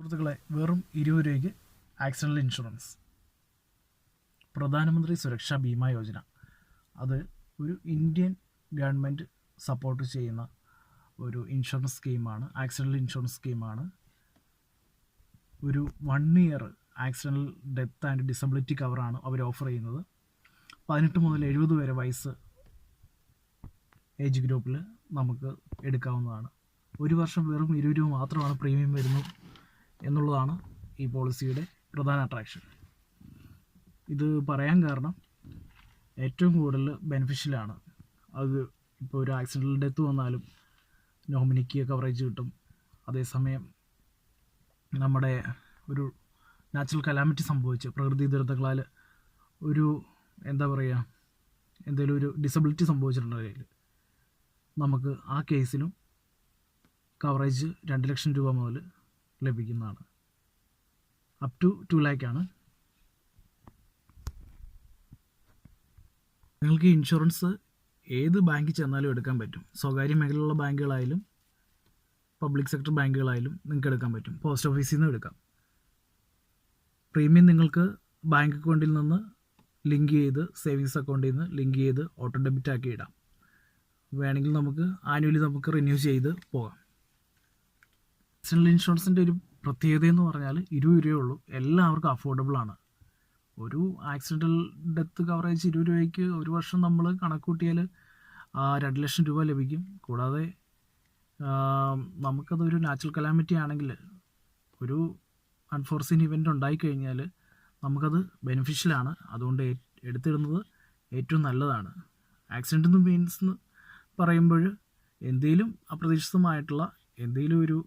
സുഹൃത്തുക്കളെ, വെറും 20 രൂപയ്ക്ക് ആക്സിഡൻ്റൽ ഇൻഷുറൻസ്. പ്രധാനമന്ത്രി സുരക്ഷാ ബീമാ യോജന. അത് ഒരു ഇന്ത്യൻ ഗവൺമെൻറ് സപ്പോർട്ട് ചെയ്യുന്ന ഒരു ഇൻഷുറൻസ് സ്കീമാണ്. ആക്സിഡൻ്റൽ ഇൻഷുറൻസ് സ്കീമാണ്. ഒരു 1 year accidental death and disability കവറാണ് അവർ ഓഫർ ചെയ്യുന്നത്. 18 മുതൽ 70 വരെ വയസ്സ് ഏജ് ഗ്രൂപ്പിൽ നമുക്ക് എടുക്കാവുന്നതാണ്. ഒരു വർഷം വെറും 20 രൂപ മാത്രമാണ് പ്രീമിയം വരുന്നത് എന്നുള്ളതാണ് ഈ പോളിസിയുടെ പ്രധാന അട്രാക്ഷൻ. ഇത് പറയാൻ കാരണം ഏറ്റവും കൂടുതൽ ബെനിഫിഷ്യലാണ്. അത് ഇപ്പോൾ ഒരു ആക്സിഡൻ്റൽ ഡെത്ത് വന്നാലും നോമിനിക്ക് കവറേജ് കിട്ടും. അതേസമയം നമ്മുടെ ഒരു നാച്ചുറൽ കലാമിറ്റി സംഭവിച്ച് പ്രകൃതി ദുരന്തങ്ങളാൽ ഒരു എന്തെങ്കിലും ഒരു ഡിസബിലിറ്റി സംഭവിച്ചിട്ടുണ്ടെങ്കിൽ നമുക്ക് ആ കേസിലും കവറേജ് 2 ലക്ഷം രൂപ മുതൽ ലഭിക്കുന്നതാണ്. അപ് ടു 2 ലാഖാണ്. നിങ്ങൾക്ക് ഈ ഇൻഷുറൻസ് ഏത് ബാങ്കിൽ ചെന്നാലും എടുക്കാൻ പറ്റും. സ്വകാര്യ മേഖലയിലുള്ള ബാങ്കുകളായാലും പബ്ലിക് സെക്ടർ ബാങ്കുകളായാലും നിങ്ങൾക്ക് എടുക്കാൻ പറ്റും. പോസ്റ്റ് ഓഫീസിൽ നിന്നും എടുക്കാം. പ്രീമിയം നിങ്ങൾക്ക് ബാങ്ക് അക്കൗണ്ടിൽ നിന്ന് ലിങ്ക് ചെയ്ത് സേവിങ്സ് അക്കൗണ്ടിൽ നിന്ന് ലിങ്ക് ചെയ്ത് ഓട്ടോ ഡെബിറ്റ് ആക്കി ഇടാം. വേണമെങ്കിൽ നമുക്ക് ആനുവലി നമുക്ക് റിന്യൂ ചെയ്ത് പോകാം. ആക്സിഡൻ്റൽ ഇൻഷുറൻസിൻ്റെ ഒരു പ്രത്യേകത എന്ന് പറഞ്ഞാൽ 20 രൂപയേ ഉള്ളൂ. എല്ലാവർക്കും അഫോർഡബിളാണ്. ഒരു ആക്സിഡൻ്റൽ ഡെത്ത് കവറേജ് 20 രൂപയ്ക്ക് ഒരു വർഷം നമ്മൾ കണക്കൂട്ടിയാൽ 2 ലക്ഷം രൂപ ലഭിക്കും. കൂടാതെ നമുക്കതൊരു നാച്ചുറൽ കലാമിറ്റി ആണെങ്കിൽ ഒരു അൺഫോർസീൻ ഇവൻ്റ് ഉണ്ടായിക്കഴിഞ്ഞാൽ നമുക്കത് ബെനിഫിഷ്യലാണ്. അതുകൊണ്ട് എടുത്തിടുന്നത് ഏറ്റവും നല്ലതാണ്. ആക്സിഡൻ്റ് എന്ന് മീൻസ് പറയുമ്പോൾ എന്തെങ്കിലും അപ്രതീക്ഷിതമായിട്ടുള്ള എന്തെങ്കിലും ഒരു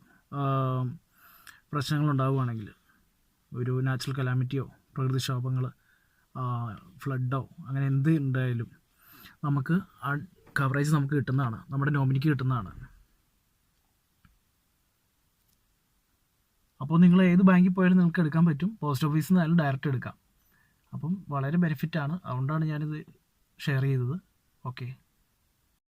പ്രശ്നങ്ങളുണ്ടാവുകയാണെങ്കിൽ, ഒരു നാച്ചുറൽ കലാമിറ്റിയോ പ്രകൃതിക്ഷോഭങ്ങൾ, ഫ്ലഡോ അങ്ങനെ എന്ത് ഉണ്ടായാലും നമുക്ക് ആ കവറേജ് നമുക്ക് കിട്ടുന്നതാണ്, നമ്മുടെ നോമിനിക്ക് കിട്ടുന്നതാണ്. അപ്പോൾ നിങ്ങൾ ഏത് ബാങ്കിൽ പോയാലും നിങ്ങൾക്ക് എടുക്കാൻ പറ്റും. പോസ്റ്റ് ഓഫീസിൽ നിന്നായാലും ഡയറക്റ്റ് എടുക്കാം. അപ്പം വളരെ ബെനിഫിറ്റാണ്. അതുകൊണ്ടാണ് ഞാനിത് ഷെയർ ചെയ്തത്. ഓക്കെ.